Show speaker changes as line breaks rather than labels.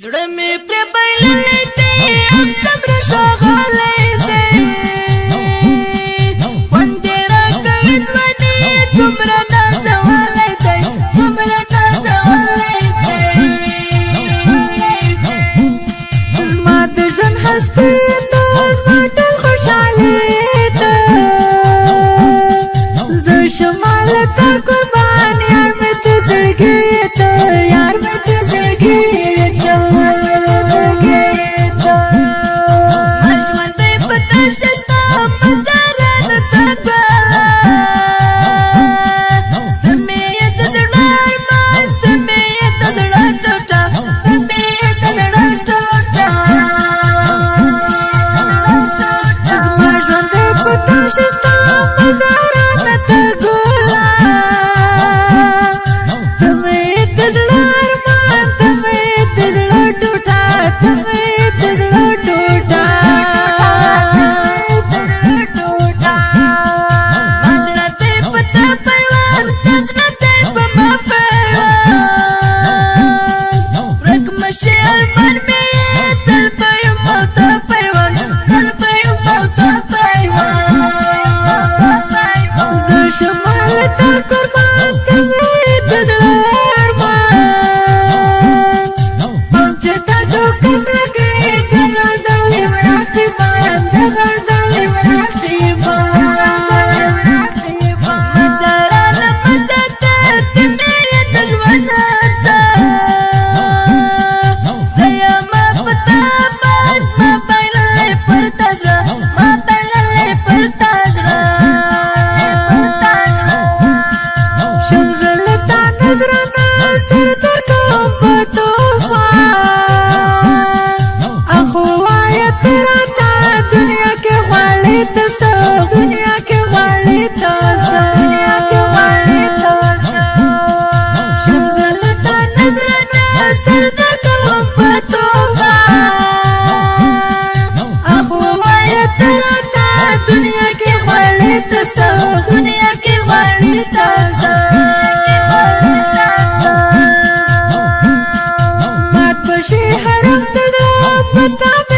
زړه مې پر بایللې دی صبر شغالې دی وندې راکوي ځواني څومره نازولې دی څومره نازولې دی زما د ژوند هستي ته زما ټول خوشحالي ده زه شمال ته قربان یار مې ته زړګي ته یار مې ته زړګي
Mata